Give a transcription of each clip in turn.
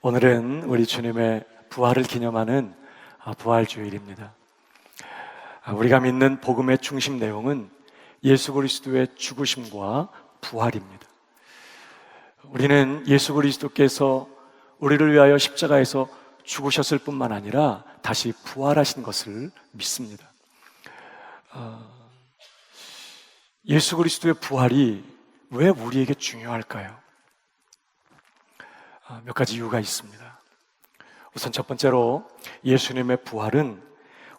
오늘은 우리 주님의 부활을 기념하는 부활주일입니다. 우리가 믿는 복음의 중심 내용은 예수 그리스도의 죽으심과 부활입니다. 우리는 예수 그리스도께서 우리를 위하여 십자가에서 죽으셨을 뿐만 아니라 다시 부활하신 것을 믿습니다. 예수 그리스도의 부활이 왜 우리에게 중요할까요? 몇 가지 이유가 있습니다. 우선 첫 번째로 예수님의 부활은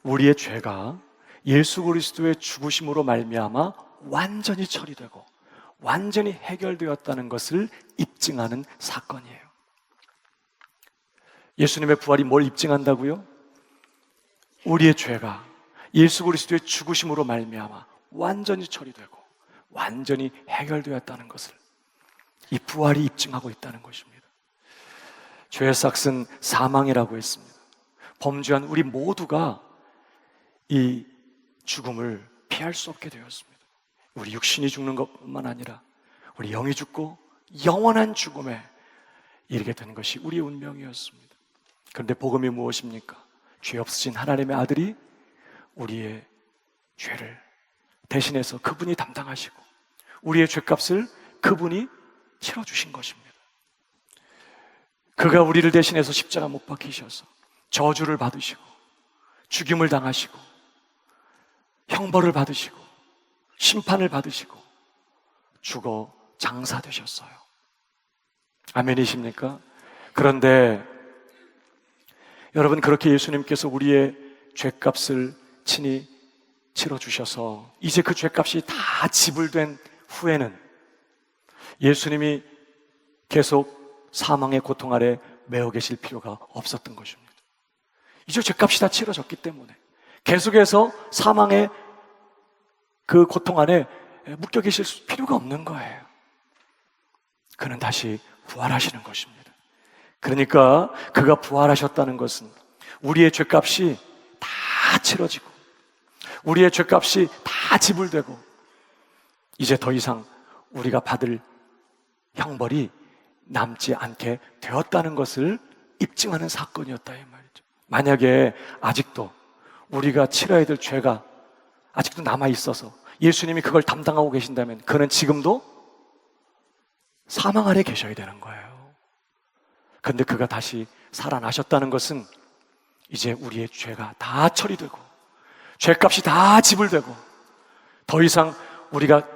우리의 죄가 예수 그리스도의 죽으심으로 말미암아 완전히 처리되고 완전히 해결되었다는 것을 입증하는 사건이에요. 예수님의 부활이 뭘 입증한다고요? 우리의 죄가 예수 그리스도의 죽으심으로 말미암아 완전히 처리되고 완전히 해결되었다는 것을 이 부활이 입증하고 있다는 것입니다. 죄의 삭은 사망이라고 했습니다. 범죄한 우리 모두가 이 죽음을 피할 수 없게 되었습니다. 우리 육신이 죽는 것뿐만 아니라 우리 영이 죽고 영원한 죽음에 이르게 된 것이 우리의 운명이었습니다. 그런데 복음이 무엇입니까? 죄 없으신 하나님의 아들이 우리의 죄를 대신해서 그분이 담당하시고 우리의 죄값을 그분이 치러주신 것입니다. 그가 우리를 대신해서 십자가 못 박히셔서 저주를 받으시고 죽임을 당하시고 형벌을 받으시고 심판을 받으시고 죽어 장사되셨어요. 아멘이십니까? 그런데 여러분, 그렇게 예수님께서 우리의 죄값을 친히 치러주셔서 이제 그 죄값이 다 지불된 후에는 예수님이 계속 사망의 고통 아래 매어 계실 필요가 없었던 것입니다. 이제 죄값이 다 치러졌기 때문에 계속해서 사망의 그 고통 안에 묶여 계실 필요가 없는 거예요. 그는 다시 부활하시는 것입니다. 그러니까 그가 부활하셨다는 것은 우리의 죄값이 다 치러지고 우리의 죄값이 다 지불되고 이제 더 이상 우리가 받을 형벌이 남지 않게 되었다는 것을 입증하는 사건이었다 이 말이죠. 만약에 아직도 우리가 치러야 될 죄가 아직도 남아있어서 예수님이 그걸 담당하고 계신다면 그는 지금도 사망 아래 계셔야 되는 거예요. 그런데 그가 다시 살아나셨다는 것은 이제 우리의 죄가 다 처리되고 죄값이 다 지불되고 더 이상 우리가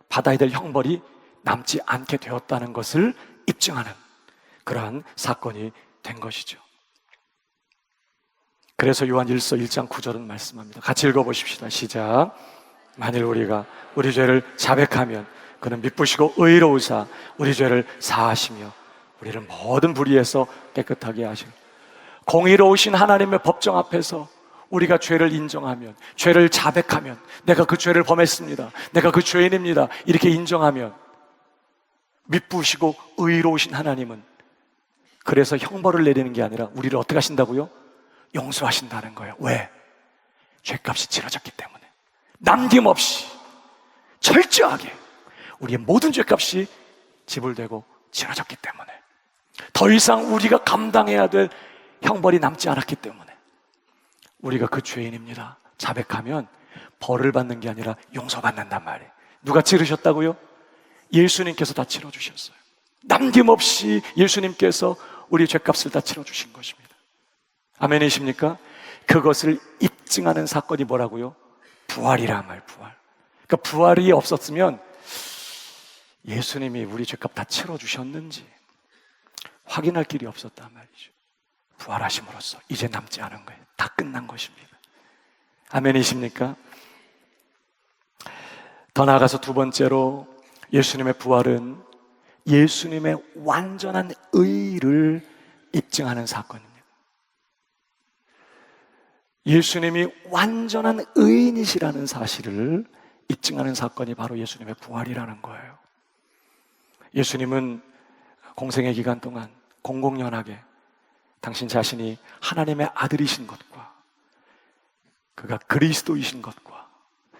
받아야 될 형벌이 남지 않게 되었다는 것을 입증하는 그러한 사건이 된 것이죠. 그래서 요한일서 1장 9절은 말씀합니다. 같이 읽어보십시다. 시작. 만일 우리가 우리 죄를 자백하면 그는 미쁘시고 의로우사 우리 죄를 사하시며 우리를 모든 불의에서 깨끗하게 하시고, 공의로우신 하나님의 법정 앞에서 우리가 죄를 인정하면, 죄를 자백하면, 내가 그 죄를 범했습니다, 내가 그 죄인입니다 이렇게 인정하면 미쁘시고 의로우신 하나님은 그래서 형벌을 내리는 게 아니라 우리를 어떻게 하신다고요? 용서하신다는 거예요. 왜? 죄값이 치러졌기 때문에 남김없이 철저하게 우리의 모든 죄값이 지불되고 치러졌기 때문에 더 이상 우리가 감당해야 될 형벌이 남지 않았기 때문에 우리가 그 죄인입니다 자백하면 벌을 받는 게 아니라 용서받는단 말이에요. 누가 치르셨다고요? 예수님께서 다 치러주셨어요. 남김없이 예수님께서 우리 죄값을 다 치러주신 것입니다. 아멘이십니까? 그것을 입증하는 사건이 뭐라고요? 부활이란 말, 부활. 그러니까 부활이 없었으면 예수님이 우리 죄값 다 치러주셨는지 확인할 길이 없었단 말이죠. 부활하심으로써 이제 남지 않은 거예요. 다 끝난 것입니다. 아멘이십니까? 더 나아가서 두 번째로 예수님의 부활은 예수님의 완전한 의를 입증하는 사건입니다. 예수님이 완전한 의인이시라는 사실을 입증하는 사건이 바로 예수님의 부활이라는 거예요. 예수님은 공생의 기간 동안 공공연하게 당신 자신이 하나님의 아들이신 것과 그가 그리스도이신 것과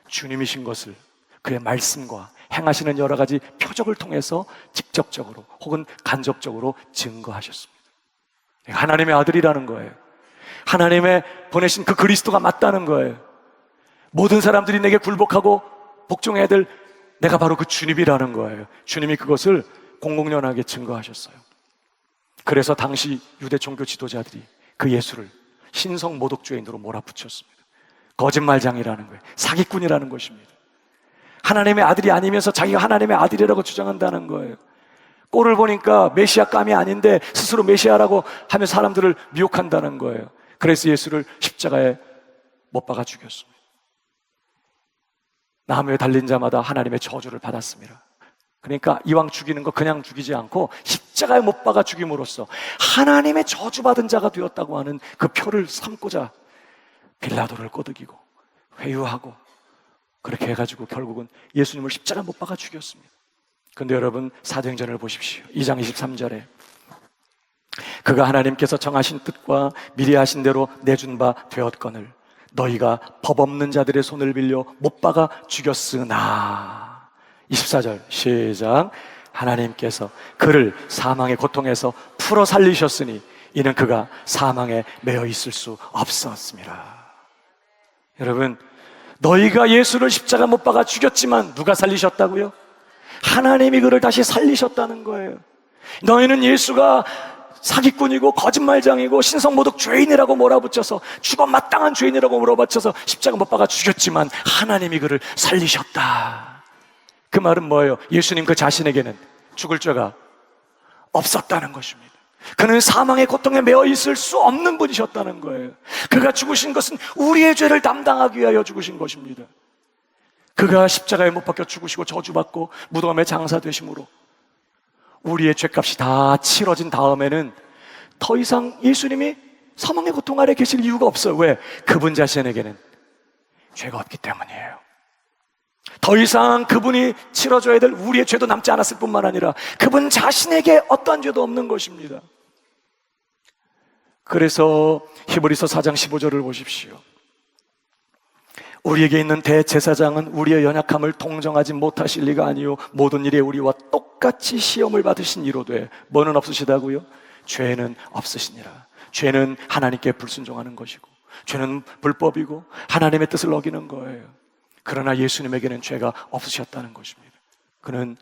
주님이신 것을 그의 말씀과 행하시는 여러 가지 표적을 통해서 직접적으로 혹은 간접적으로 증거하셨습니다. 하나님의 아들이라는 거예요. 하나님의 보내신 그 그리스도가 맞다는 거예요. 모든 사람들이 내게 굴복하고 복종해야 될 내가 바로 그 주님이라는 거예요. 주님이 그것을 공공연하게 증거하셨어요. 그래서 당시 유대 종교 지도자들이 그 예수를 신성 모독죄인으로 몰아붙였습니다. 거짓말장이라는 거예요. 사기꾼이라는 것입니다. 하나님의 아들이 아니면서 자기가 하나님의 아들이라고 주장한다는 거예요. 꼴을 보니까 메시아감이 아닌데 스스로 메시아라고 하며 사람들을 미혹한다는 거예요. 그래서 예수를 십자가에 못 박아 죽였습니다. 나무에 달린 자마다 하나님의 저주를 받았습니다. 그러니까 이왕 죽이는 거 그냥 죽이지 않고 십자가에 못 박아 죽임으로써 하나님의 저주받은 자가 되었다고 하는 그 표를 삼고자 빌라도를 꼬드기고 회유하고 그렇게 해가지고 결국은 예수님을 십자가에 못 박아 죽였습니다. 근데 여러분 사도행전을 보십시오. 2장 23절에 그가 하나님께서 정하신 뜻과 미리 하신 대로 내준 바 되었거늘 너희가 법 없는 자들의 손을 빌려 못 박아 죽였으나 24절 시작 하나님께서 그를 사망의 고통에서 풀어 살리셨으니 이는 그가 사망에 매여 있을 수 없었습니다. 여러분 너희가 예수를 십자가 못 박아 죽였지만 누가 살리셨다고요? 하나님이 그를 다시 살리셨다는 거예요. 너희는 예수가 사기꾼이고 거짓말장이고 신성모독 죄인이라고 몰아붙여서 죽어 마땅한 죄인이라고 몰아붙여서 십자가 못 박아 죽였지만 하나님이 그를 살리셨다. 그 말은 뭐예요? 예수님 그 자신에게는 죽을 죄가 없었다는 것입니다. 그는 사망의 고통에 매어 있을 수 없는 분이셨다는 거예요. 그가 죽으신 것은 우리의 죄를 담당하기 위하여 죽으신 것입니다. 그가 십자가에 못 박혀 죽으시고 저주받고 무덤에 장사되심으로 우리의 죄값이 다 치러진 다음에는 더 이상 예수님이 사망의 고통 아래 계실 이유가 없어요. 왜? 그분 자신에게는 죄가 없기 때문이에요. 더 이상 그분이 치러줘야 될 우리의 죄도 남지 않았을 뿐만 아니라 그분 자신에게 어떠한 죄도 없는 것입니다. 그래서 히브리서 4장 15절을 보십시오. 우리에게 있는 대제사장은 우리의 연약함을 동정하지 못하실 리가 아니요 모든 일에 우리와 똑같이 시험을 받으신 이로되 뭐는 없으시다고요? 죄는 없으시니라. 죄는 하나님께 불순종하는 것이고 죄는 불법이고 하나님의 뜻을 어기는 거예요. 그러나 예수님에게는 죄가 없으셨다는 것입니다. 그는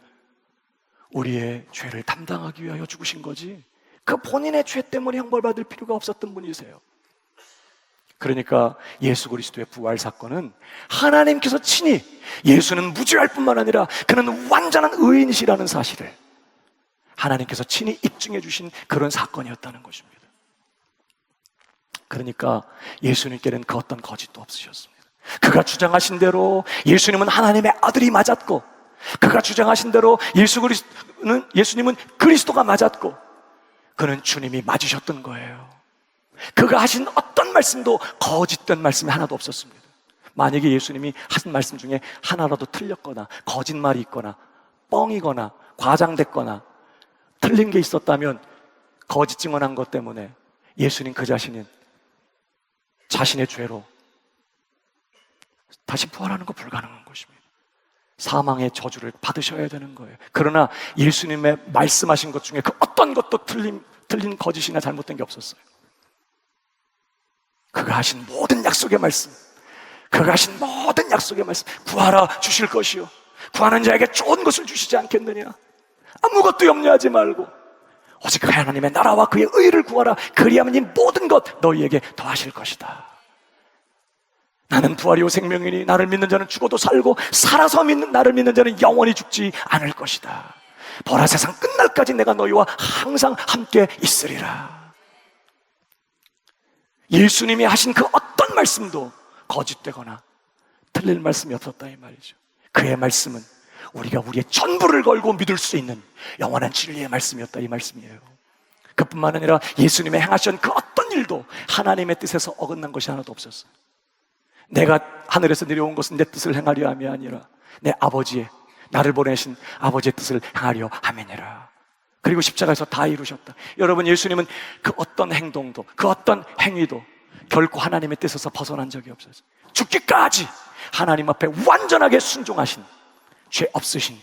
우리의 죄를 담당하기 위하여 죽으신 거지 그 본인의 죄 때문에 형벌받을 필요가 없었던 분이세요. 그러니까 예수 그리스도의 부활 사건은 하나님께서 친히 예수는 무죄할 뿐만 아니라 그는 완전한 의인이시라는 사실을 하나님께서 친히 입증해 주신 그런 사건이었다는 것입니다. 그러니까 예수님께는 그 어떤 거짓도 없으셨습니다. 그가 주장하신 대로 예수님은 하나님의 아들이 맞았고 그가 주장하신 대로 예수님은 그리스도가 맞았고 그는 주님이 맞으셨던 거예요. 그가 하신 어떤 말씀도 거짓된 말씀이 하나도 없었습니다. 만약에 예수님이 하신 말씀 중에 하나라도 틀렸거나 거짓말이 있거나 뻥이거나 과장됐거나 틀린 게 있었다면 거짓 증언한 것 때문에 예수님 그 자신은 자신의 죄로 다시 부활하는 거 불가능한 것입니다. 사망의 저주를 받으셔야 되는 거예요. 그러나 예수님의 말씀하신 것 중에 그 어떤 것도 틀린 거짓이나 잘못된 게 없었어요. 그가 하신 모든 약속의 말씀, 그가 하신 모든 약속의 말씀, 구하라 주실 것이요 구하는 자에게 좋은 것을 주시지 않겠느냐. 아무것도 염려하지 말고 오직 하나님의 나라와 그의 의를 구하라. 그리하면 이 모든 것 너희에게 더하실 것이다. 나는 부활이요 생명이니 나를 믿는 자는 죽어도 살고 살아서 나를 믿는 자는 영원히 죽지 않을 것이다. 보라 세상 끝날까지 내가 너희와 항상 함께 있으리라. 예수님이 하신 그 어떤 말씀도 거짓되거나 틀릴 말씀이 없었다 이 말이죠. 그의 말씀은 우리가 우리의 전부를 걸고 믿을 수 있는 영원한 진리의 말씀이었다 이 말씀이에요. 그뿐만 아니라 예수님의 행하신 그 어떤 일도 하나님의 뜻에서 어긋난 것이 하나도 없었어요. 내가 하늘에서 내려온 것은 내 뜻을 행하려 함이 아니라 내 아버지의 나를 보내신 아버지의 뜻을 행하려 함이니라. 그리고 십자가에서 다 이루셨다. 여러분 예수님은 그 어떤 행동도 그 어떤 행위도 결코 하나님의 뜻에서 벗어난 적이 없었어요. 죽기까지 하나님 앞에 완전하게 순종하신 죄 없으신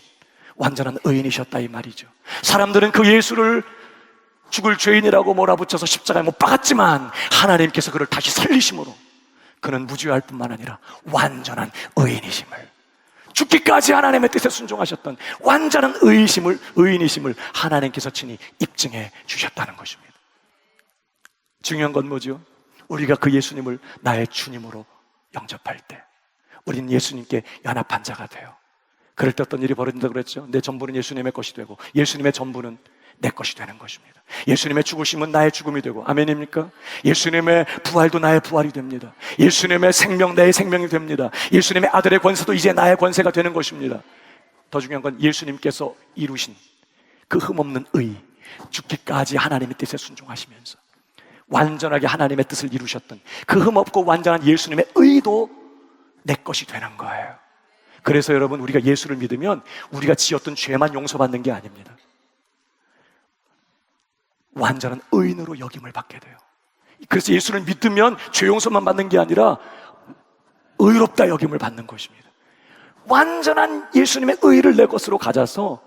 완전한 의인이셨다 이 말이죠. 사람들은 그 예수를 죽을 죄인이라고 몰아붙여서 십자가에 못 박았지만 하나님께서 그를 다시 살리심으로 그는 무죄할 뿐만 아니라 완전한 의인이심을, 죽기까지 하나님의 뜻에 순종하셨던 완전한 의인이심을 하나님께서 친히 입증해 주셨다는 것입니다. 중요한 건 뭐죠? 우리가 그 예수님을 나의 주님으로 영접할 때 우리는 예수님께 연합한 자가 돼요. 그럴 때 어떤 일이 벌어진다고 그랬죠? 내 전부는 예수님의 것이 되고 예수님의 전부는 내 것이 되는 것입니다. 예수님의 죽으심은 나의 죽음이 되고, 아멘입니까? 예수님의 부활도 나의 부활이 됩니다. 예수님의 생명 나의 생명이 됩니다. 예수님의 아들의 권세도 이제 나의 권세가 되는 것입니다. 더 중요한 건 예수님께서 이루신 그 흠없는 의, 죽기까지 하나님의 뜻에 순종하시면서 완전하게 하나님의 뜻을 이루셨던 그 흠없고 완전한 예수님의 의도 내 것이 되는 거예요. 그래서 여러분, 우리가 예수를 믿으면 우리가 지었던 죄만 용서받는 게 아닙니다. 완전한 의인으로 여김을 받게 돼요. 그래서 예수를 믿으면 죄 용서만 받는 게 아니라 의롭다 여김을 받는 것입니다. 완전한 예수님의 의를 내 것으로 가져서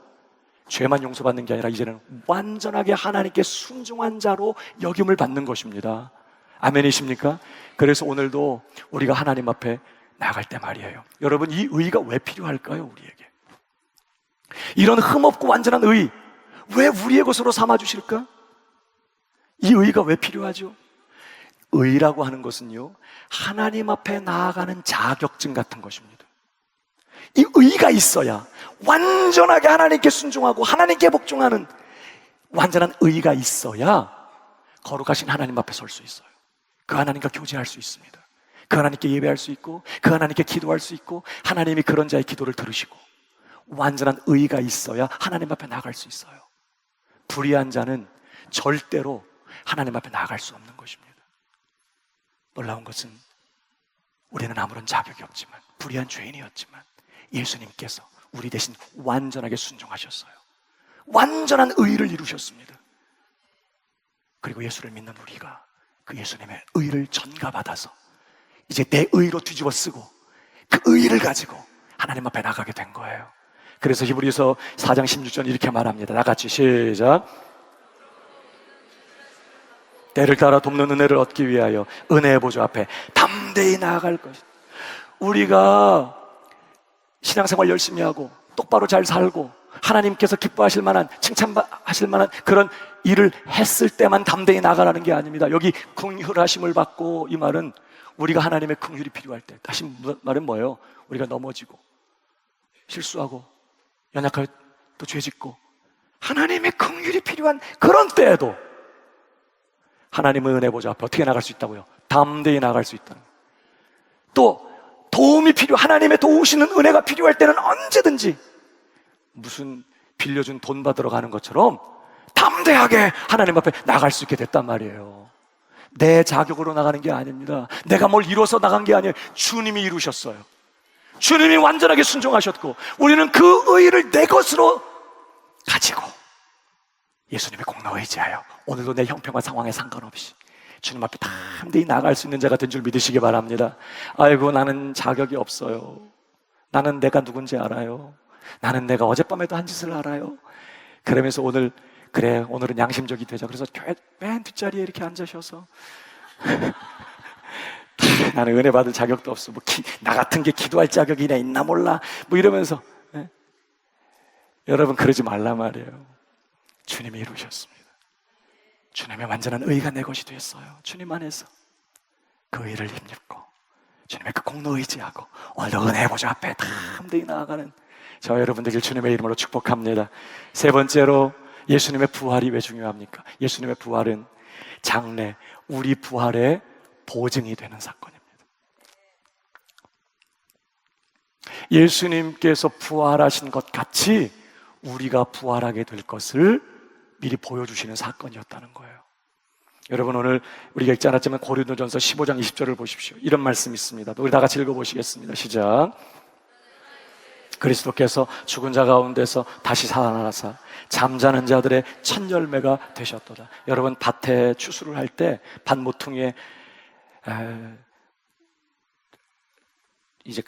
죄만 용서받는 게 아니라 이제는 완전하게 하나님께 순종한 자로 여김을 받는 것입니다. 아멘이십니까? 그래서 오늘도 우리가 하나님 앞에 나갈 때 말이에요, 여러분, 이 의가 왜 필요할까요? 우리에게 이런 흠없고 완전한 의, 왜 우리의 것으로 삼아주실까? 이 의가 왜 필요하죠? 의라고 하는 것은요, 하나님 앞에 나아가는 자격증 같은 것입니다. 이 의가 있어야, 완전하게 하나님께 순종하고 하나님께 복종하는 완전한 의가 있어야 거룩하신 하나님 앞에 설 수 있어요. 그 하나님과 교제할 수 있습니다. 그 하나님께 예배할 수 있고, 그 하나님께 기도할 수 있고, 하나님이 그런 자의 기도를 들으시고, 완전한 의가 있어야 하나님 앞에 나아갈 수 있어요. 불의한 자는 절대로 하나님 앞에 나아갈 수 없는 것입니다. 놀라운 것은 우리는 아무런 자격이 없지만, 불의한 죄인이었지만 예수님께서 우리 대신 완전하게 순종하셨어요. 완전한 의를 이루셨습니다. 그리고 예수를 믿는 우리가 그 예수님의 의를 전가받아서 이제 내 의로 뒤집어 쓰고 그 의를 가지고 하나님 앞에 나가게 된 거예요. 그래서 히브리서 4장 16절 이렇게 말합니다. 다 같이 시작. 때를 따라 돕는 은혜를 얻기 위하여 은혜의 보좌 앞에 담대히 나아갈 것이다. 우리가 신앙생활 열심히 하고 똑바로 잘 살고 하나님께서 기뻐하실 만한, 칭찬하실 만한 그런 일을 했을 때만 담대히 나가라는 게 아닙니다. 여기 긍휼하심을 받고, 이 말은 우리가 하나님의 긍휼이 필요할 때, 다시 말은 뭐예요? 우리가 넘어지고 실수하고 연약하게 또 죄짓고 하나님의 긍휼이 필요한 그런 때에도 하나님의 은혜 보좌 앞에 어떻게 나갈 수 있다고요? 담대히 나갈 수 있다는 거예요. 또 도움이 하나님의 도우시는 은혜가 필요할 때는 언제든지 무슨 빌려준 돈 받으러 가는 것처럼 담대하게 하나님 앞에 나갈 수 있게 됐단 말이에요. 내 자격으로 나가는 게 아닙니다. 내가 뭘 이뤄서 나간 게 아니에요. 주님이 이루셨어요. 주님이 완전하게 순종하셨고, 우리는 그 의의를 내 것으로 가지고 예수님의 공로에 의지하여 오늘도 내 형편과 상황에 상관없이 주님 앞에 담대히 나갈 수 있는 자가 된 줄 믿으시기 바랍니다. 아이고, 나는 자격이 없어요. 나는 내가 누군지 알아요. 나는 내가 어젯밤에도 한 짓을 알아요. 그러면서 오늘은 양심적이 되자. 그래서 교회 맨 뒷자리에 이렇게 앉으셔서 나는 은혜 받을 자격도 없어. 나 같은 게 기도할 자격이나 있나 몰라. 이러면서 여러분, 그러지 말란 말이에요. 주님이 이루셨습니다. 주님의 완전한 의가 내 것이 되었어요. 주님 안에서 그 의를 힘입고 주님의 그 공로 의지하고 오늘도 은혜 보좌 앞에 담대히 나아가는 저와 여러분들을 주님의 이름으로 축복합니다. 세 번째로, 예수님의 부활이 왜 중요합니까? 예수님의 부활은 장래, 우리 부활의 보증이 되는 사건입니다. 예수님께서 부활하신 것 같이 우리가 부활하게 될 것을 미리 보여주시는 사건이었다는 거예요. 여러분, 오늘 우리가 읽지 않았지만 고린도전서 15장 20절을 보십시오. 이런 말씀이 있습니다. 우리 다 같이 읽어보시겠습니다. 시작. 그리스도께서 죽은 자 가운데서 다시 살아나사 잠자는 자들의 첫 열매가 되셨도다. 여러분, 밭에 추수를 할 때 밭모퉁이에 이제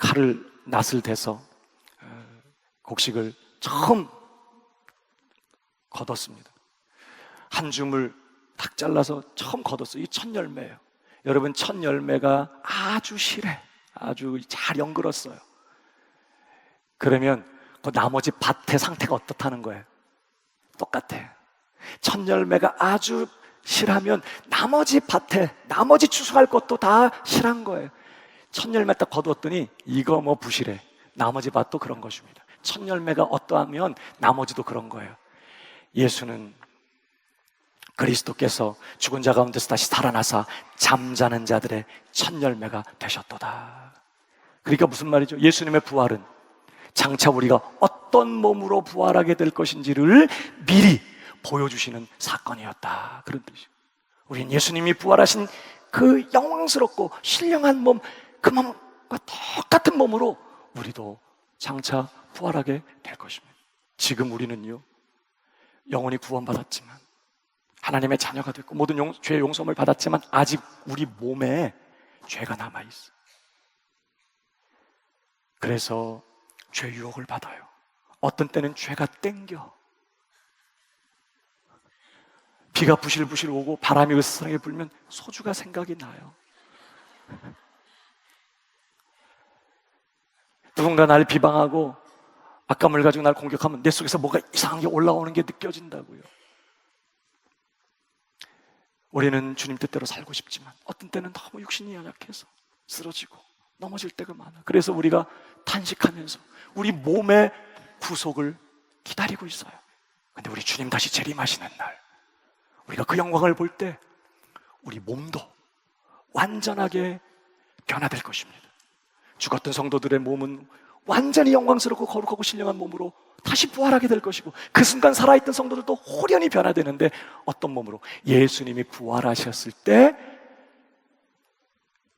낫을 대서 곡식을 처음 걷었습니다. 한 줌을 탁 잘라서 처음 걷었어요. 이 첫 열매예요. 여러분, 첫 열매가 아주 실해. 아주 잘 연그렀어요. 그러면 그 나머지 밭의 상태가 어떻다는 거예요? 똑같아. 첫 열매가 아주 실하면 나머지 밭에, 나머지 추수할 것도 다 실한 거예요. 첫 열매 딱 거두었더니 이거 뭐 부실해. 나머지 밭도 그런 것입니다. 첫 열매가 어떠하면 나머지도 그런 거예요. 예수는 그리스도께서 죽은 자 가운데서 다시 살아나사 잠자는 자들의 첫 열매가 되셨도다. 그러니까 무슨 말이죠? 예수님의 부활은 장차 우리가 어떤 몸으로 부활하게 될 것인지를 미리 보여주시는 사건이었다. 그런 뜻이죠. 우린 예수님이 부활하신 그 영광스럽고 신령한 몸, 그 몸과 똑같은 몸으로 우리도 장차 부활하게 될 것입니다. 지금 우리는요, 영원히 구원받았지만, 하나님의 자녀가 됐고 모든 죄의 용서를 받았지만 아직 우리 몸에 죄가 남아있어요. 그래서 죄 유혹을 받아요. 어떤 때는 죄가 땡겨. 비가 부실부실 오고 바람이 으스스하게 불면 소주가 생각이 나요. 누군가 날 비방하고 악감을 가지고 날 공격하면 내 속에서 뭐가 이상하게 올라오는 게 느껴진다고요. 우리는 주님 뜻대로 살고 싶지만 어떤 때는 너무 육신이 연약해서 쓰러지고 넘어질 때가 많아. 그래서 우리가 탄식하면서 우리 몸의 구속을 기다리고 있어요. 근데 우리 주님 다시 재림하시는 날, 우리가 그 영광을 볼 때 우리 몸도 완전하게 변화될 것입니다. 죽었던 성도들의 몸은 완전히 영광스럽고 거룩하고 신령한 몸으로 다시 부활하게 될 것이고, 그 순간 살아있던 성도들도 호련히 변화되는데 어떤 몸으로? 예수님이 부활하셨을 때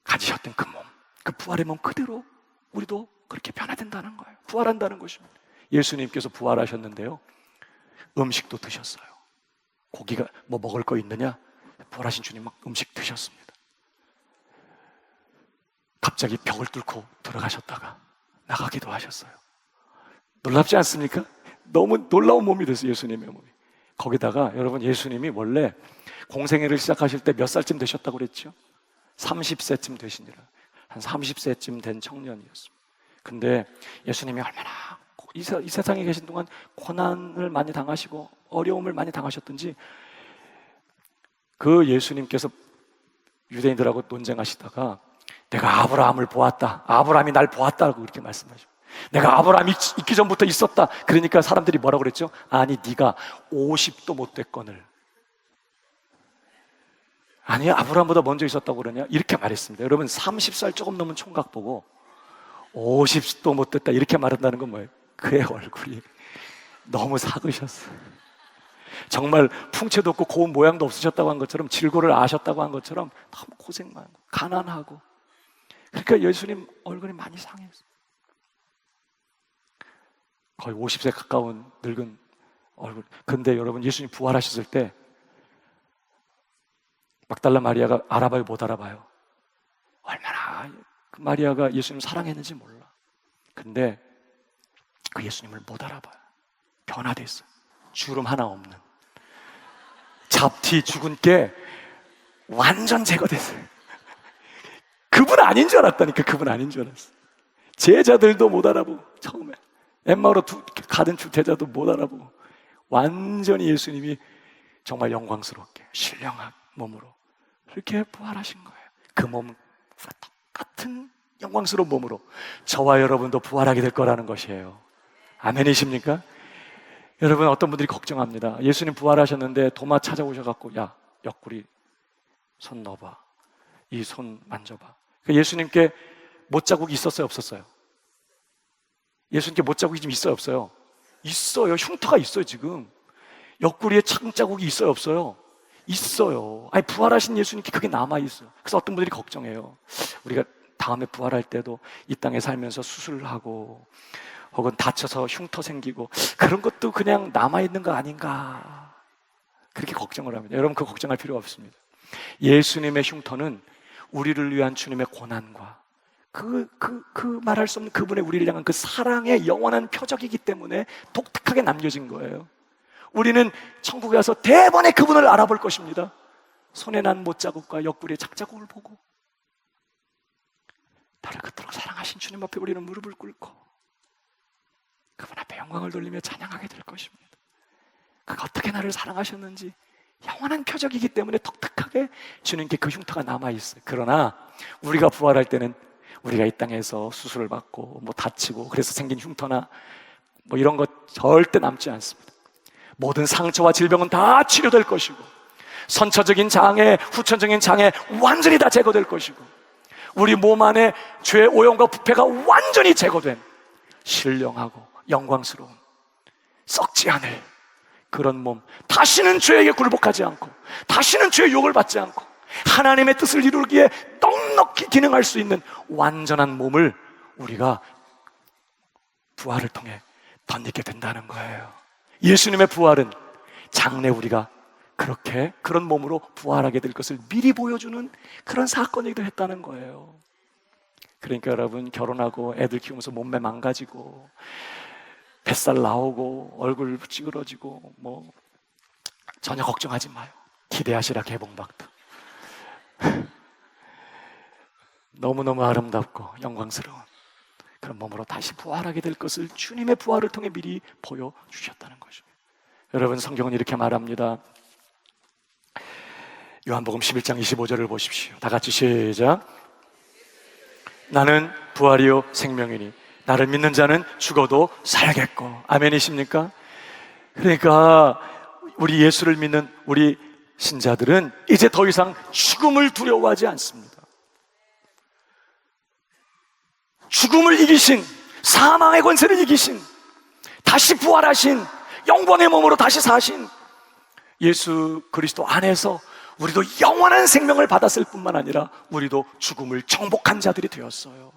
가지셨던 그 몸, 그 부활의 몸 그대로 우리도 그렇게 변화된다는 거예요. 부활한다는 것입니다. 예수님께서 부활하셨는데요, 음식도 드셨어요. 고기가 뭐 먹을 거 있느냐? 부활하신 주님 막 음식 드셨습니다. 갑자기 벽을 뚫고 들어가셨다가 나가기도 하셨어요. 놀랍지 않습니까? 너무 놀라운 몸이 됐어요, 예수님의 몸이. 거기다가 여러분, 예수님이 원래 공생애를 시작하실 때 몇 살쯤 되셨다고 그랬죠? 30세쯤 되시니라. 한 30세쯤 된 청년이었습니다. 근데 예수님이 얼마나 이 세상에 계신 동안 고난을 많이 당하시고 어려움을 많이 당하셨던지, 그 예수님께서 유대인들하고 논쟁하시다가 내가 아브라함을 보았다, 아브라함이 날 보았다고 이렇게 말씀하십니다. 내가 아브라함이 있기 전부터 있었다. 그러니까 사람들이 뭐라고 그랬죠? 아니, 네가 50도 못 됐거늘. 아니, 아브라함보다 먼저 있었다고 그러냐? 이렇게 말했습니다. 여러분, 30살 조금 넘은 총각 보고 50도 못 됐다 이렇게 말한다는 건 뭐예요? 그의 얼굴이 너무 작으셨어요. 정말 풍채도 없고 고운 모양도 없으셨다고 한 것처럼, 질고를 아셨다고 한 것처럼 너무 고생 많고 가난하고, 그러니까 예수님 얼굴이 많이 상했어요. 거의 50세 가까운 늙은 얼굴. 근데 여러분, 예수님 부활하셨을 때 막달라 마리아가 알아봐요, 못 알아봐요? 얼마나 그 마리아가 예수님 사랑했는지 몰라. 근데 그 예수님을 못 알아봐요. 변화됐어요. 주름 하나 없는 잡티 죽은 게 완전 제거됐어요. 그분 아닌 줄 알았다니까. 그분 아닌 줄 알았어. 제자들도 못 알아보고, 처음에 엠마오로 가던 제자도 못 알아보고, 완전히 예수님이 정말 영광스럽게 신령한 몸으로 그렇게 부활하신 거예요. 그 몸과 똑같은 영광스러운 몸으로 저와 여러분도 부활하게 될 거라는 것이에요. 아멘이십니까? 여러분, 어떤 분들이 걱정합니다. 예수님 부활하셨는데 도마 찾아오셔갖고, 야, 옆구리 손 넣어봐, 이 손 만져봐. 예수님께 못자국이 있었어요, 없었어요? 예수님께 못자국이 좀 있어요, 없어요? 있어요. 흉터가 있어요. 지금 옆구리에 창자국이 있어요, 없어요? 있어요. 아니, 부활하신 예수님께 그게 남아있어요. 그래서 어떤 분들이 걱정해요. 우리가 다음에 부활할 때도 이 땅에 살면서 수술하고 혹은 다쳐서 흉터 생기고 그런 것도 그냥 남아있는 거 아닌가, 그렇게 걱정을 합니다. 여러분, 그 걱정할 필요 없습니다. 예수님의 흉터는 우리를 위한 주님의 고난과 그 말할 수 없는 그분의 우리를 향한 그 사랑의 영원한 표적이기 때문에 독특하게 남겨진 거예요. 우리는 천국에 가서 대번에 그분을 알아볼 것입니다. 손에 난 못자국과 옆구리의 착자국을 보고 나를 그토록 사랑하신 주님 앞에 우리는 무릎을 꿇고 그분 앞에 영광을 돌리며 찬양하게 될 것입니다. 그가 어떻게 나를 사랑하셨는지 영원한 표적이기 때문에 독특하게 주님께 그 흉터가 남아있어요. 그러나 우리가 부활할 때는 우리가 이 땅에서 수술을 받고 뭐 다치고 그래서 생긴 흉터나 뭐 이런 것 절대 남지 않습니다. 모든 상처와 질병은 다 치료될 것이고 선처적인 장애, 후천적인 장애 완전히 다 제거될 것이고 우리 몸 안에 죄의 오염과 부패가 완전히 제거된 신령하고 영광스러운 썩지 않을 그런 몸, 다시는 죄에게 굴복하지 않고 다시는 죄의 유혹을 받지 않고 하나님의 뜻을 이루기에 넉넉히 기능할 수 있는 완전한 몸을 우리가 부활을 통해 덧입게 된다는 거예요. 예수님의 부활은 장래 우리가 그렇게 그런 몸으로 부활하게 될 것을 미리 보여주는 그런 사건이기도 했다는 거예요. 그러니까 여러분, 결혼하고 애들 키우면서 몸매 망가지고 뱃살 나오고 얼굴 찌그러지고 뭐 전혀 걱정하지 마요. 기대하시라 개봉박도. 너무너무 아름답고 영광스러운 그런 몸으로 다시 부활하게 될 것을 주님의 부활을 통해 미리 보여주셨다는 것입니다. 여러분, 성경은 이렇게 말합니다. 요한복음 11장 25절을 보십시오. 다 같이 시작. 나는 부활이요 생명이니 나를 믿는 자는 죽어도 살겠고. 아멘이십니까? 그러니까 우리 예수를 믿는 우리 신자들은 이제 더 이상 죽음을 두려워하지 않습니다. 죽음을 이기신, 사망의 권세를 이기신, 다시 부활하신, 영광의 몸으로 다시 사신 예수 그리스도 안에서 우리도 영원한 생명을 받았을 뿐만 아니라 우리도 죽음을 정복한 자들이 되었어요.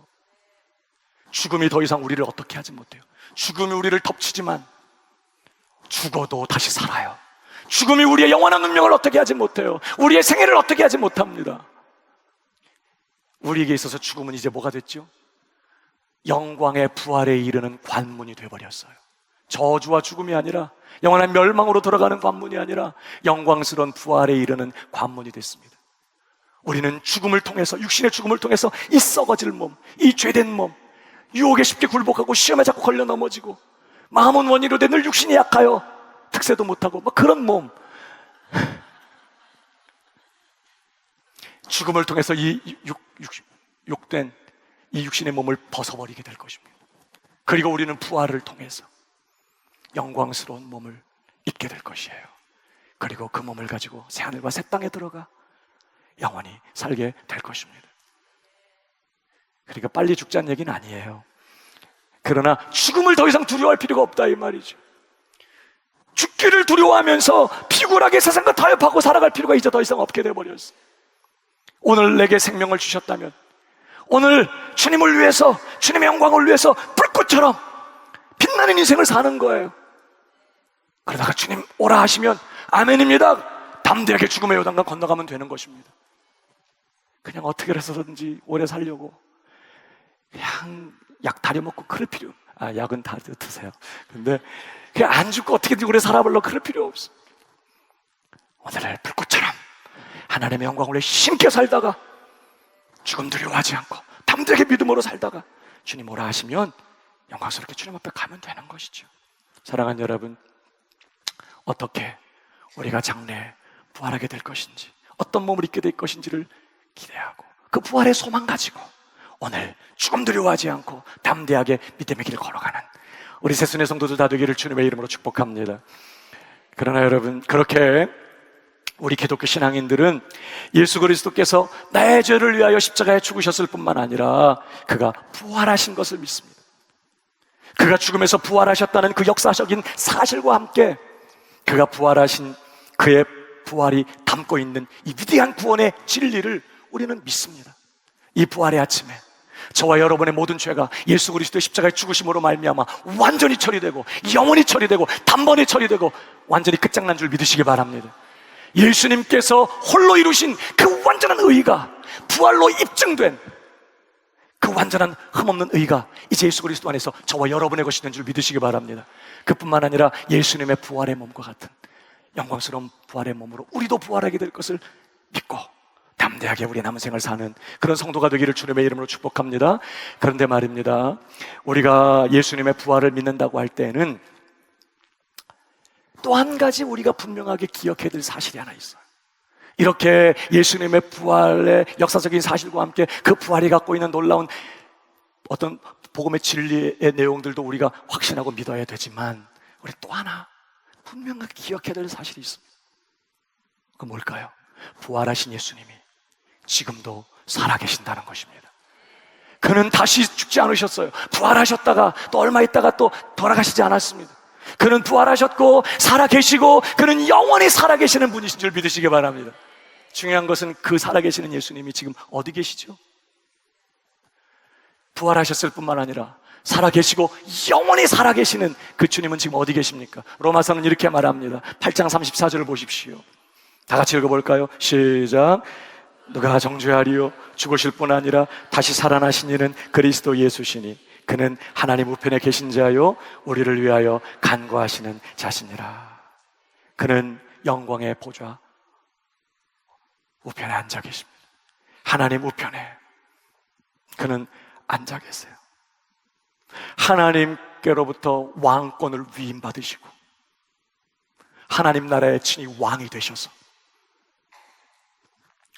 죽음이 더 이상 우리를 어떻게 하지 못해요. 죽음이 우리를 덮치지만 죽어도 다시 살아요. 죽음이 우리의 영원한 운명을 어떻게 하지 못해요. 우리의 생애를 어떻게 하지 못합니다. 우리에게 있어서 죽음은 이제 뭐가 됐죠? 영광의 부활에 이르는 관문이 되어버렸어요. 저주와 죽음이 아니라, 영원한 멸망으로 돌아가는 관문이 아니라 영광스러운 부활에 이르는 관문이 됐습니다. 우리는 죽음을 통해서, 육신의 죽음을 통해서 이 썩어질 몸, 이 죄된 몸, 유혹에 쉽게 굴복하고 시험에 자꾸 걸려 넘어지고 마음은 원이로 돼 늘 육신이 약하여 특세도 못하고 뭐 그런 몸, 죽음을 통해서 이 욕된 이 육신의 몸을 벗어버리게 될 것입니다. 그리고 우리는 부활을 통해서 영광스러운 몸을 입게 될 것이에요. 그리고 그 몸을 가지고 새하늘과 새 땅에 들어가 영원히 살게 될 것입니다. 그러니까 빨리 죽자는 얘기는 아니에요. 그러나 죽음을 더 이상 두려워할 필요가 없다 이 말이죠. 죽기를 두려워하면서 피곤하게 세상과 타협하고 살아갈 필요가 이제 더 이상 없게 되어버렸어. 오늘 내게 생명을 주셨다면, 오늘 주님을 위해서, 주님의 영광을 위해서 불꽃처럼 빛나는 인생을 사는 거예요. 그러다가 주님 오라 하시면 아멘입니다. 담대하게 죽음의 요단강 건너가면 되는 것입니다. 그냥 어떻게 해서든지 오래 살려고 그냥 약 다려먹고 그럴 필요, 약은 다 드세요. 근데 그냥 안 죽고 어떻게든 오래 살아보려고 그럴 필요 없어. 오늘을 불꽃처럼 하나님의 영광을 위해 힘있게 살다가 죽음 두려워하지 않고 담대하게 믿음으로 살다가 주님 오라 하시면 영광스럽게 주님 앞에 가면 되는 것이죠. 사랑하는 여러분, 어떻게 우리가 장래에 부활하게 될 것인지, 어떤 몸을 입게 될 것인지를 기대하고 그 부활의 소망 가지고 오늘 죽음 두려워하지 않고 담대하게 믿음의 길을 걸어가는 우리 새순의 성도들 다 되기를 주님의 이름으로 축복합니다. 그러나 여러분, 그렇게 우리 기독교 신앙인들은 예수 그리스도께서 나의 죄를 위하여 십자가에 죽으셨을 뿐만 아니라 그가 부활하신 것을 믿습니다. 그가 죽음에서 부활하셨다는 그 역사적인 사실과 함께 그가 부활하신 그의 부활이 담고 있는 이 위대한 구원의 진리를 우리는 믿습니다. 이 부활의 아침에 저와 여러분의 모든 죄가 예수 그리스도의 십자가의 죽으심으로 말미암아 완전히 처리되고 영원히 처리되고 단번에 처리되고 완전히 끝장난 줄 믿으시기 바랍니다. 예수님께서 홀로 이루신 그 완전한 의의가 부활로 입증된 그 완전한 흠없는 의가 이제 예수 그리스도 안에서 저와 여러분의 것이 된 줄 믿으시기 바랍니다. 그뿐만 아니라 예수님의 부활의 몸과 같은 영광스러운 부활의 몸으로 우리도 부활하게 될 것을 믿고 담대하게 우리 남은 생을 사는 그런 성도가 되기를 주님의 이름으로 축복합니다. 그런데 말입니다, 우리가 예수님의 부활을 믿는다고 할 때는 또 한 가지 우리가 분명하게 기억해야 될 사실이 하나 있어요. 이렇게 예수님의 부활의 역사적인 사실과 함께 그 부활이 갖고 있는 놀라운 어떤 복음의 진리의 내용들도 우리가 확신하고 믿어야 되지만, 우리 또 하나 분명하게 기억해야 될 사실이 있습니다. 그 뭘까요? 부활하신 예수님이 지금도 살아계신다는 것입니다. 그는 다시 죽지 않으셨어요. 부활하셨다가 또 얼마 있다가 또 돌아가시지 않았습니다. 그는 부활하셨고 살아계시고 그는 영원히 살아계시는 분이신 줄 믿으시기 바랍니다. 중요한 것은 그 살아계시는 예수님이 지금 어디 계시죠? 부활하셨을 뿐만 아니라 살아계시고 영원히 살아계시는 그 주님은 지금 어디 계십니까? 로마서는 이렇게 말합니다. 8장 34절을 보십시오. 다 같이 읽어볼까요? 시작. 누가 정죄하리요? 죽으실 뿐 아니라 다시 살아나신 이는 그리스도 예수시니 그는 하나님 우편에 계신 자요 우리를 위하여 간구하시는 자시니라. 그는 영광의 보좌 우편에 앉아 계십니다. 하나님 우편에 그는 앉아 계세요. 하나님께로부터 왕권을 위임받으시고 하나님 나라의 친히 왕이 되셔서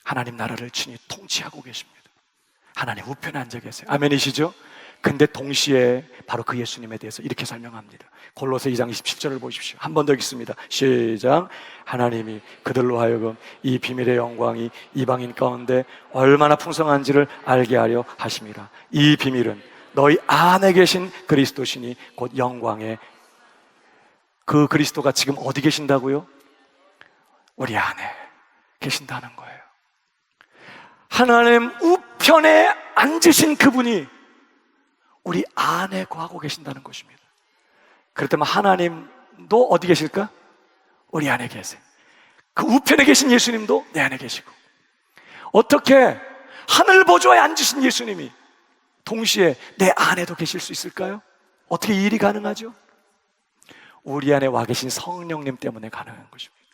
하나님 나라를 친히 통치하고 계십니다. 하나님 우편에 앉아 계세요. 아멘이시죠? 근데 동시에 바로 그 예수님에 대해서 이렇게 설명합니다. 골로새 2장 27절을 보십시오. 한 번 더 읽습니다. 시작. 하나님이 그들로 하여금 이 비밀의 영광이 이방인 가운데 얼마나 풍성한지를 알게 하려 하심이라. 이 비밀은 너희 안에 계신 그리스도시니 곧 영광의, 그 그리스도가 지금 어디 계신다고요? 우리 안에 계신다는 거예요. 하나님 우편에 앉으신 그분이 우리 안에 거하고 계신다는 것입니다. 그렇다면 하나님도 어디 계실까? 우리 안에 계세요. 그 우편에 계신 예수님도 내 안에 계시고, 어떻게 하늘 보좌에 앉으신 예수님이 동시에 내 안에도 계실 수 있을까요? 어떻게 이 일이 가능하죠? 우리 안에 와 계신 성령님 때문에 가능한 것입니다.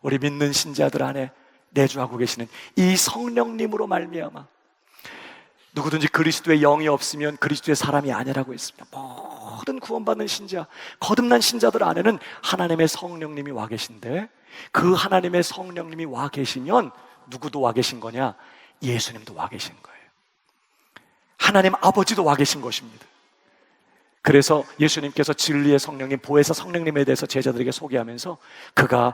우리 믿는 신자들 안에 내주하고 계시는 이 성령님으로 말미암아 누구든지 그리스도의 영이 없으면 그리스도의 사람이 아니라고 했습니다. 모든 구원받는 신자, 거듭난 신자들 안에는 하나님의 성령님이 와 계신데, 그 하나님의 성령님이 와 계시면 누구도 와 계신 거냐? 예수님도 와 계신 거예요. 하나님 아버지도 와 계신 것입니다. 그래서 예수님께서 진리의 성령님, 보혜사 성령님에 대해서 제자들에게 소개하면서 그가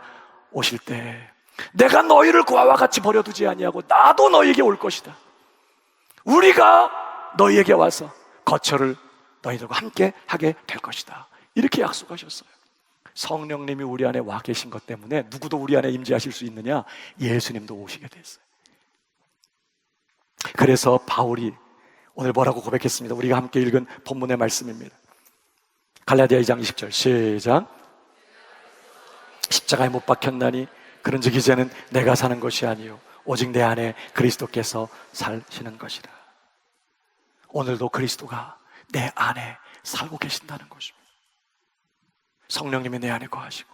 오실 때 내가 너희를 고아와 같이 버려두지 아니하고 나도 너희에게 올 것이다. 우리가 너희에게 와서 거처를 너희들과 함께 하게 될 것이다. 이렇게 약속하셨어요. 성령님이 우리 안에 와 계신 것 때문에 누구도 우리 안에 임재하실 수 있느냐? 예수님도 오시게 됐어요. 그래서 바울이 오늘 뭐라고 고백했습니다. 우리가 함께 읽은 본문의 말씀입니다. 갈라디아 2장 20절 시작. 십자가에 못 박혔나니 그런즉 이제는 내가 사는 것이 아니요 오직 내 안에 그리스도께서 사시는 것이라. 오늘도 그리스도가 내 안에 살고 계신다는 것입니다. 성령님이 내 안에 거하시고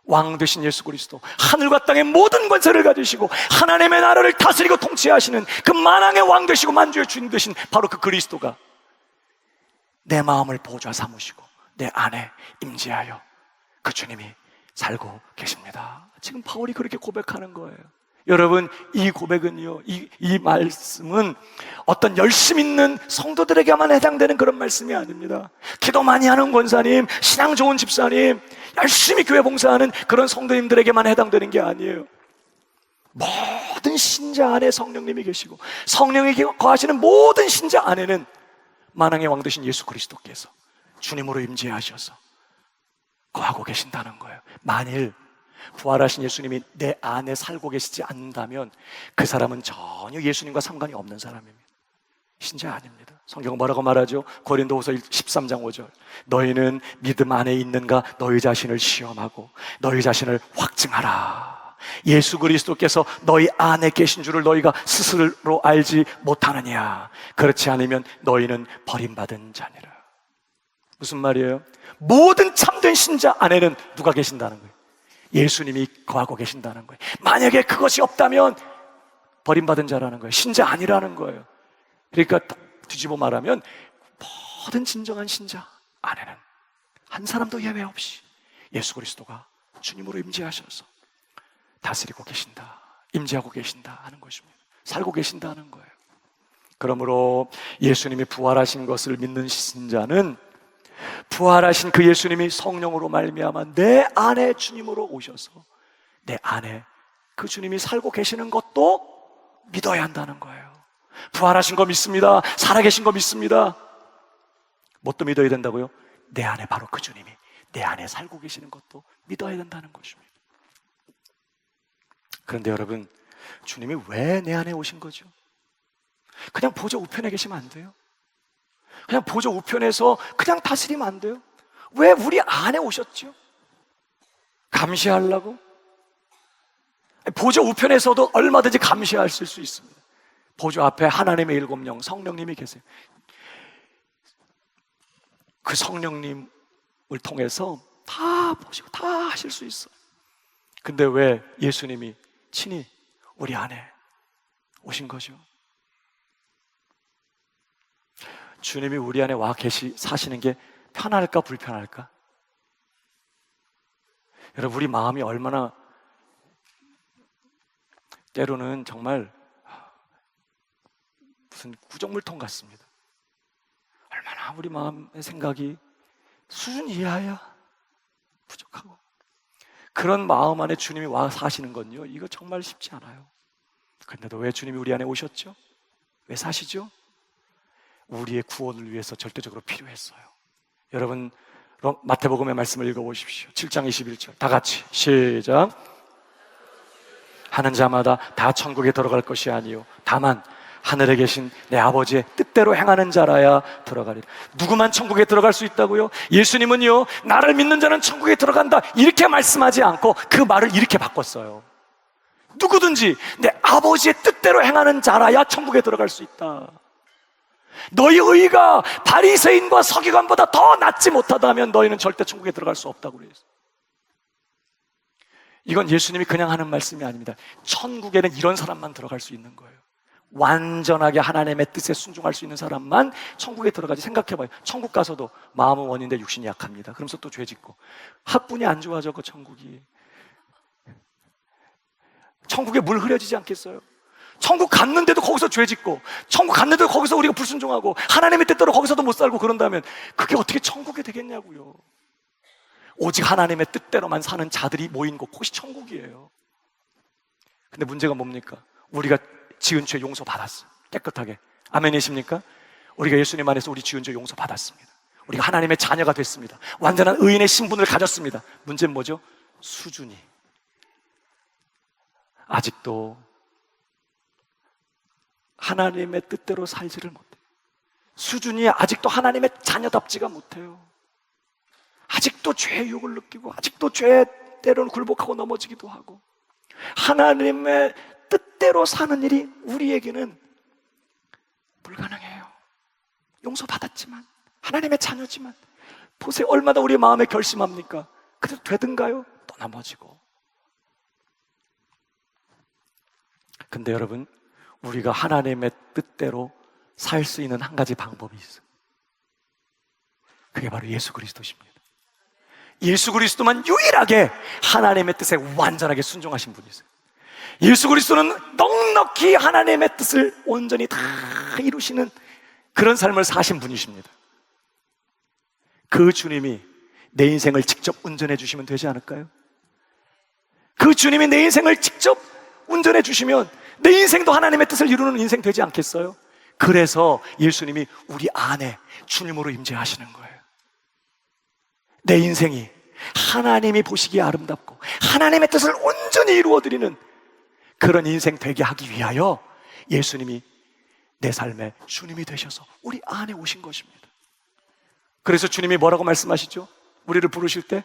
왕 되신 예수 그리스도, 하늘과 땅의 모든 권세를 가지시고 하나님의 나라를 다스리고 통치하시는 그 만왕의 왕 되시고 만주의 주님 되신 바로 그 그리스도가 내 마음을 보좌 삼으시고 내 안에 임재하여 그 주님이 살고 계십니다. 지금 바울이 그렇게 고백하는 거예요. 여러분, 이 고백은요, 이 말씀은 어떤 열심 있는 성도들에게만 해당되는 그런 말씀이 아닙니다. 기도 많이 하는 권사님, 신앙 좋은 집사님, 열심히 교회 봉사하는 그런 성도님들에게만 해당되는 게 아니에요. 모든 신자 안에 성령님이 계시고 성령이 거하시는 모든 신자 안에는 만왕의 왕 되신 예수 그리스도께서 주님으로 임재하셔서 거하고 계신다는 거예요. 만일 부활하신 예수님이 내 안에 살고 계시지 않는다면 그 사람은 전혀 예수님과 상관이 없는 사람입니다. 신자 아닙니다. 성경은 뭐라고 말하죠? 고린도후서 13장 5절 너희는 믿음 안에 있는가 너희 자신을 시험하고 너희 자신을 확증하라. 예수 그리스도께서 너희 안에 계신 줄을 너희가 스스로 알지 못하느냐? 그렇지 않으면 너희는 버림받은 자니라. 무슨 말이에요? 모든 참된 신자 안에는 누가 계신다는 거예요? 예수님이 거하고 계신다는 거예요. 만약에 그것이 없다면 버림받은 자라는 거예요. 신자 아니라는 거예요. 그러니까 뒤집어 말하면 모든 진정한 신자 안에는 한 사람도 예외 없이 예수 그리스도가 주님으로 임재하셔서 다스리고 계신다, 임재하고 계신다 하는 것입니다. 살고 계신다는 거예요. 그러므로 예수님이 부활하신 것을 믿는 신자는 부활하신 그 예수님이 성령으로 말미암아 내 안에 주님으로 오셔서 내 안에 그 주님이 살고 계시는 것도 믿어야 한다는 거예요. 부활하신 거 믿습니다. 살아계신 거 믿습니다. 뭣도 믿어야 된다고요? 내 안에 바로 그 주님이 내 안에 살고 계시는 것도 믿어야 된다는 것입니다. 그런데 여러분, 주님이 왜 내 안에 오신 거죠? 그냥 보좌 우편에 계시면 안 돼요? 그냥 보좌 우편에서 그냥 다스리면 안 돼요? 왜 우리 안에 오셨죠? 감시하려고? 보좌 우편에서도 얼마든지 감시하실 수 있습니다. 보좌 앞에 하나님의 일곱 영, 성령님이 계세요. 그 성령님을 통해서 다 보시고 다 하실 수 있어요. 근데 왜 예수님이 친히 우리 안에 오신 거죠? 주님이 우리 안에 와 사시는 게 편할까 불편할까? 여러분, 우리 마음이 얼마나 때로는 정말 무슨 구정물통 같습니다. 얼마나 우리 마음의 생각이 수준 이하야 부족하고, 그런 마음 안에 주님이 와 사시는 건요, 이거 정말 쉽지 않아요. 그런데도 왜 주님이 우리 안에 오셨죠? 왜 사시죠? 우리의 구원을 위해서 절대적으로 필요했어요. 여러분, 마태복음의 말씀을 읽어보십시오. 7장 21절 다 같이 시작. 하는 자마다 다 천국에 들어갈 것이 아니요 다만 하늘에 계신 내 아버지의 뜻대로 행하는 자라야 들어가리라. 누구만 천국에 들어갈 수 있다고요? 예수님은요, 나를 믿는 자는 천국에 들어간다 이렇게 말씀하지 않고 그 말을 이렇게 바꿨어요. 누구든지 내 아버지의 뜻대로 행하는 자라야 천국에 들어갈 수 있다. 너희 의가 바리새인과 서기관보다 더 낫지 못하다면 너희는 절대 천국에 들어갈 수 없다고 그랬어요. 이건 예수님이 그냥 하는 말씀이 아닙니다. 천국에는 이런 사람만 들어갈 수 있는 거예요. 완전하게 하나님의 뜻에 순종할 수 있는 사람만 천국에 들어가지. 생각해봐요. 천국 가서도 마음은 원인데 육신이 약합니다. 그러면서 또 죄 짓고, 학분이 안 좋아져. 그 천국이, 천국에 물 흐려지지 않겠어요? 천국 갔는데도 거기서 죄 짓고, 천국 갔는데도 거기서 우리가 불순종하고, 하나님의 뜻대로 거기서도 못 살고 그런다면 그게 어떻게 천국이 되겠냐고요. 오직 하나님의 뜻대로만 사는 자들이 모인 곳, 그것이 천국이에요. 근데 문제가 뭡니까? 우리가 지은 죄 용서받았어요. 깨끗하게. 아멘이십니까? 우리가 예수님 안에서 우리 지은 죄 용서받았습니다. 우리가 하나님의 자녀가 됐습니다. 완전한 의인의 신분을 가졌습니다. 문제는 뭐죠? 수준이 아직도 하나님의 뜻대로 살지를 못해요. 수준이 아직도 하나님의 자녀답지가 못해요. 아직도 죄의 유혹을 느끼고, 아직도 죄에 때로는 굴복하고 넘어지기도 하고, 하나님의 뜻대로 사는 일이 우리에게는 불가능해요. 용서받았지만, 하나님의 자녀지만. 보세요, 얼마나 우리 마음에 결심합니까? 그래도 되든가요? 또 넘어지고. 근데 여러분, 우리가 하나님의 뜻대로 살 수 있는 한 가지 방법이 있어요. 그게 바로 예수 그리스도십니다. 예수 그리스도만 유일하게 하나님의 뜻에 완전하게 순종하신 분이세요. 예수 그리스도는 넉넉히 하나님의 뜻을 온전히 다 이루시는 그런 삶을 사신 분이십니다. 그 주님이 내 인생을 직접 운전해 주시면 되지 않을까요? 그 주님이 내 인생을 직접 운전해 주시면 내 인생도 하나님의 뜻을 이루는 인생 되지 않겠어요? 그래서 예수님이 우리 안에 주님으로 임재하시는 거예요. 내 인생이 하나님이 보시기에 아름답고 하나님의 뜻을 온전히 이루어드리는 그런 인생 되게 하기 위하여 예수님이 내 삶의 주님이 되셔서 우리 안에 오신 것입니다. 그래서 주님이 뭐라고 말씀하시죠? 우리를 부르실 때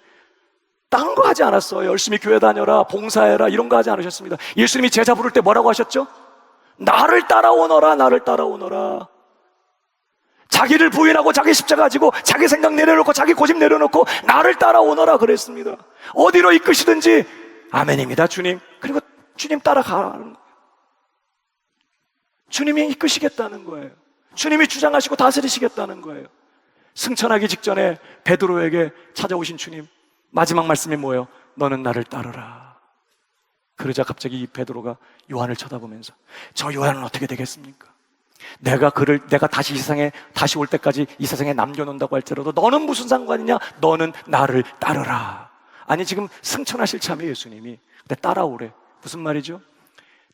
딴 거 하지 않았어요. 열심히 교회 다녀라, 봉사해라, 이런 거 하지 않으셨습니다. 예수님이 제자 부를 때 뭐라고 하셨죠? 나를 따라오너라, 나를 따라오너라. 자기를 부인하고 자기 십자가 지고 자기 생각 내려놓고 자기 고집 내려놓고 나를 따라오너라 그랬습니다. 어디로 이끄시든지 아멘입니다, 주님. 그리고 주님 따라가라는 거예요. 주님이 이끄시겠다는 거예요. 주님이 주장하시고 다스리시겠다는 거예요. 승천하기 직전에 베드로에게 찾아오신 주님, 마지막 말씀이 뭐예요? 너는 나를 따르라. 그러자 갑자기 이 베드로가 요한을 쳐다보면서, 저 요한은 어떻게 되겠습니까? 내가 다시 이 세상에 다시 올 때까지 이 세상에 남겨놓는다고 할지라도 너는 무슨 상관이냐? 너는 나를 따르라. 아니, 지금 승천하실 참이에요, 예수님이. 근데 따라오래. 무슨 말이죠?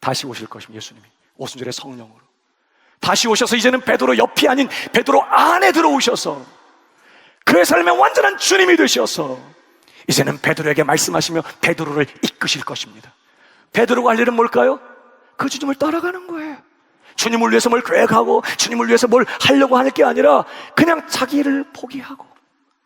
다시 오실 것입니다, 예수님이. 오순절의 성령으로 다시 오셔서 이제는 베드로 옆이 아닌 베드로 안에 들어오셔서 그의 삶의 완전한 주님이 되셔서 이제는 베드로에게 말씀하시며 베드로를 이끄실 것입니다. 베드로가 할 일은 뭘까요? 그 주님을 따라가는 거예요. 주님을 위해서 뭘 계획하고 주님을 위해서 뭘 하려고 하는 게 아니라 그냥 자기를 포기하고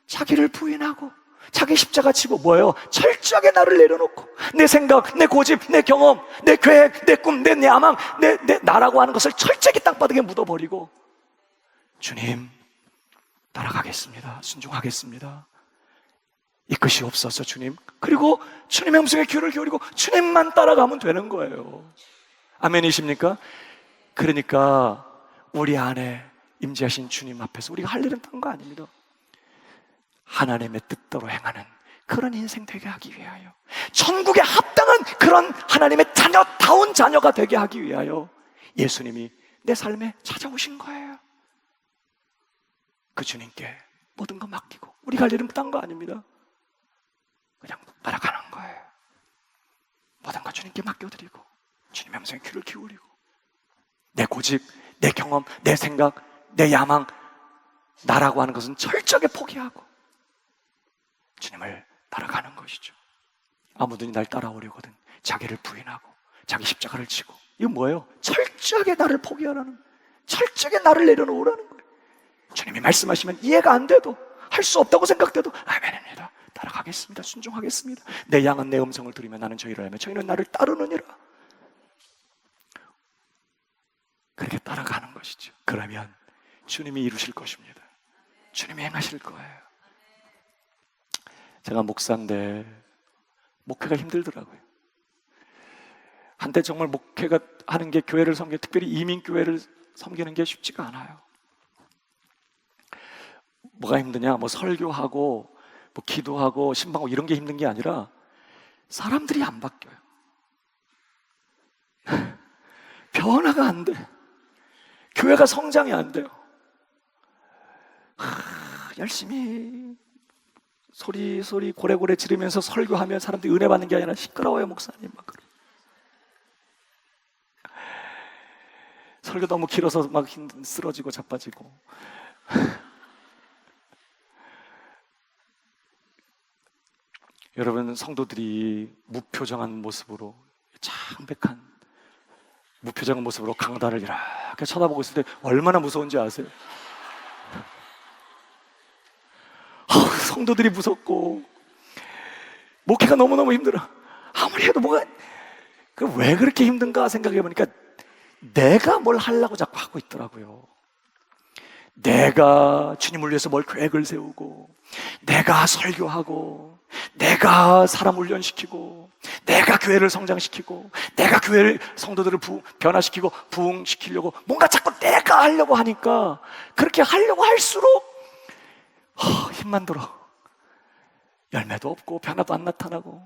자기를 부인하고 자기 십자가 지고 뭐예요? 철저하게 나를 내려놓고 내 생각, 내 고집, 내 경험, 내 계획, 내 꿈, 내 야망, 내 나라고 하는 것을 철저하게 땅바닥에 묻어버리고 주님 따라가겠습니다. 순종하겠습니다. 이끄시옵소서 주님. 그리고 주님의 음성에 귀를 기울이고 주님만 따라가면 되는 거예요. 아멘이십니까? 그러니까 우리 안에 임재하신 주님 앞에서 우리가 할 일은 딴 거 아닙니다. 하나님의 뜻대로 행하는 그런 인생 되게 하기 위하여, 천국에 합당한 그런 하나님의 자녀다운 자녀가 되게 하기 위하여 예수님이 내 삶에 찾아오신 거예요. 그 주님께 모든 거 맡기고 우리가 할 일은 딴 거 아닙니다. 그냥 따라가는 거예요. 모든 거 주님께 맡겨드리고 주님의 음성에 귀를 기울이고 내 고집, 내 경험, 내 생각, 내 야망, 나라고 하는 것은 철저하게 포기하고 주님을 따라가는 것이죠. 아무든지 날 따라오려거든 자기를 부인하고 자기 십자가를 지고, 이건 뭐예요? 철저하게 나를 포기하라는, 철저하게 나를 내려놓으라는 거예요. 주님이 말씀하시면 이해가 안 돼도, 할 수 없다고 생각돼도 아멘입니다, 따라가겠습니다, 순종하겠습니다. 내 양은 내 음성을 들으며 나는 저희를 알며 저희는 나를 따르느니라. 그렇게 따라가는 것이죠. 그러면 주님이 이루실 것입니다. 주님이 행하실 거예요. 제가 목사인데 목회가 힘들더라고요. 한때 정말 목회가 하는 게, 교회를 섬기는, 특별히 이민교회를 섬기는 게 쉽지가 않아요. 뭐가 힘드냐? 뭐 설교하고 뭐 기도하고 신방하고 이런 게 힘든 게 아니라 사람들이 안 바뀌어요. 변화가 안 돼. 교회가 성장이 안 돼요. 열심히 소리 고래고래 지르면서 설교하면 사람들이 은혜 받는 게 아니라 시끄러워요, 목사님. 막 그래. 설교 너무 길어서 막 쓰러지고 자빠지고. 여러분, 성도들이 무표정한 모습으로, 창백한 무표정한 모습으로 강단을 이렇게 쳐다보고 있을 때 얼마나 무서운지 아세요? 성도들이 무섭고 목회가 너무너무 힘들어. 아무리 해도 뭐가, 왜 그렇게 힘든가 생각해 보니까 내가 뭘 하려고 자꾸 하고 있더라고요. 내가 주님을 위해서 뭘 계획을 세우고, 내가 설교하고, 내가 사람 훈련시키고, 내가 교회를 성장시키고, 내가 교회를, 성도들을 변화시키고 부흥시키려고 뭔가 자꾸 내가 하려고 하니까, 그렇게 하려고 할수록 힘만 들어. 열매도 없고 변화도 안 나타나고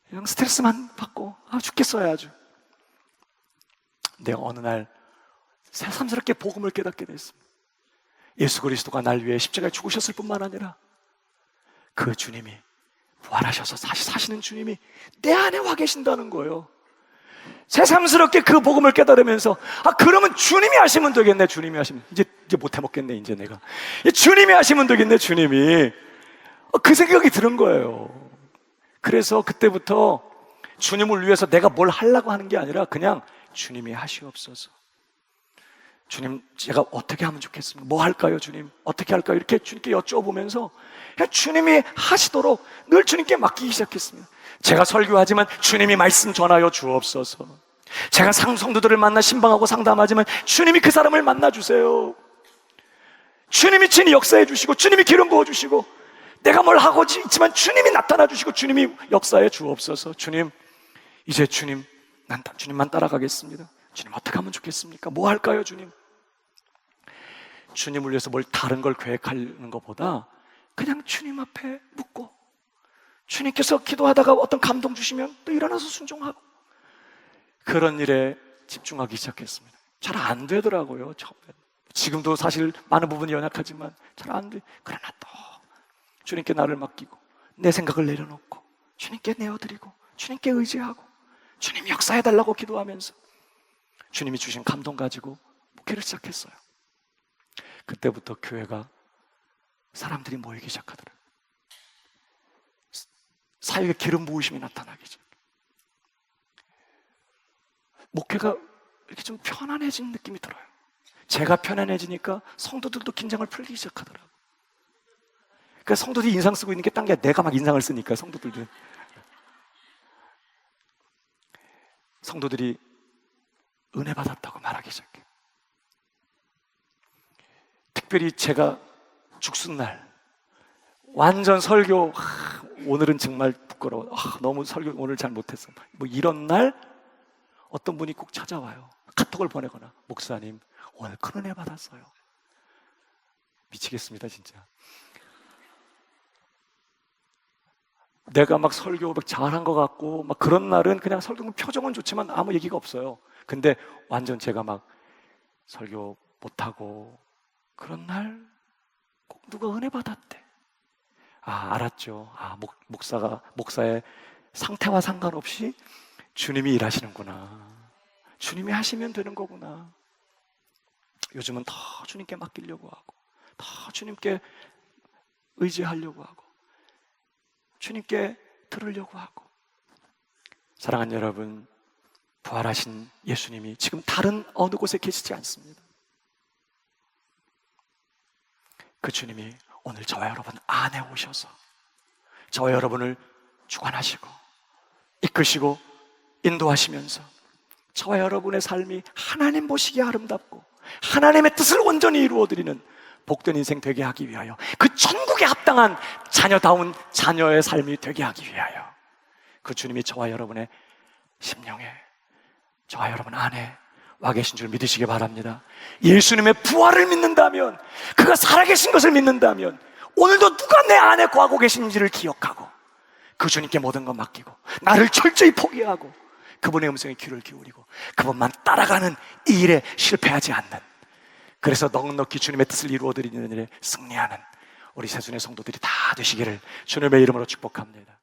그냥 스트레스만 받고 죽겠어요, 아주. 내가 어느 날 새삼스럽게 복음을 깨닫게 됐습니다. 예수 그리스도가 날 위해 십자가에 죽으셨을 뿐만 아니라 그 주님이 부활하셔서 다시 사시는 주님이 내 안에 와 계신다는 거예요. 새삼스럽게 그 복음을 깨달으면서 그러면 주님이 하시면 되겠네. 주님이 하시면 이제 못 해먹겠네. 이제 내가 주님이 하시면 되겠네. 주님이, 그 생각이 드는 거예요. 그래서 그때부터 주님을 위해서 내가 뭘 하려고 하는 게 아니라 그냥 주님이 하시옵소서, 주님, 제가 어떻게 하면 좋겠습니까? 뭐 할까요, 주님? 어떻게 할까요? 이렇게 주님께 여쭤보면서 그냥 주님이 하시도록 늘 주님께 맡기기 시작했습니다. 제가 설교하지만 주님이 말씀 전하여 주옵소서. 제가 성도들을 만나 신방하고 상담하지만 주님이 그 사람을 만나주세요. 주님이 친히 역사해 주시고 주님이 기름 부어주시고 내가 뭘 하고 있지만 주님이 나타나 주시고 주님이 역사해 주옵소서. 주님, 이제 주님, 난 주님만 따라가겠습니다. 주님, 어떻게 하면 좋겠습니까? 뭐 할까요, 주님? 주님을 위해서 뭘 다른 걸 계획하는 것보다 그냥 주님 앞에 묻고 주님께서 기도하다가 어떤 감동 주시면 또 일어나서 순종하고 그런 일에 집중하기 시작했습니다. 잘 안 되더라고요, 처음에. 지금도 사실 많은 부분이 연약하지만 잘 안 돼. 그러나 또 주님께 나를 맡기고 내 생각을 내려놓고 주님께 내어드리고 주님께 의지하고 주님 역사해달라고 기도하면서 주님이 주신 감동 가지고 목회를 시작했어요. 그때부터 교회가 사람들이 모이기 시작하더라고요. 사역에 기름 부으심이 나타나기 시작해요. 목회가 이렇게 좀 편안해진 느낌이 들어요. 제가 편안해지니까 성도들도 긴장을 풀기 시작하더라고요. 그러니까 성도들이 인상 쓰고 있는 게 딴 게 내가 막 인상을 쓰니까 성도들이 은혜 받았다고 말하기 시작해요. 특별히 제가 죽순날 완전 설교 오늘은 정말 부끄러워. 너무 설교 오늘 잘 못했어. 뭐 이런 날 어떤 분이 꼭 찾아와요. 카톡을 보내거나 목사님 오늘 큰 은혜 받았어요. 미치겠습니다 진짜. 내가 막 설교 잘한 것 같고 막 그런 날은 그냥 설교 표정은 좋지만 아무 얘기가 없어요. 근데 완전 제가 막 설교 못하고 그런 날 꼭 누가 은혜 받았대. 알았죠. 목사의 상태와 상관없이 주님이 일하시는구나. 주님이 하시면 되는 거구나. 요즘은 더 주님께 맡기려고 하고 더 주님께 의지하려고 하고 주님께 들으려고 하고. 사랑하는 여러분, 부활하신 예수님이 지금 다른 어느 곳에 계시지 않습니다. 그 주님이 오늘 저와 여러분 안에 오셔서 저와 여러분을 주관하시고 이끄시고 인도하시면서 저와 여러분의 삶이 하나님 보시기에 아름답고 하나님의 뜻을 온전히 이루어드리는 복된 인생 되게 하기 위하여 그 천국에 합당한 자녀다운 자녀의 삶이 되게 하기 위하여 그 주님이 저와 여러분의 심령에 저와 여러분 안에 와 계신 줄 믿으시기 바랍니다. 예수님의 부활을 믿는다면, 그가 살아계신 것을 믿는다면 오늘도 누가 내 안에 거하고 계신지를 기억하고 그 주님께 모든 것 맡기고 나를 철저히 포기하고 그분의 음성에 귀를 기울이고 그분만 따라가는 이 일에 실패하지 않는, 그래서 넉넉히 주님의 뜻을 이루어드리는 일에 승리하는 우리 세순의 성도들이 다 되시기를 주님의 이름으로 축복합니다.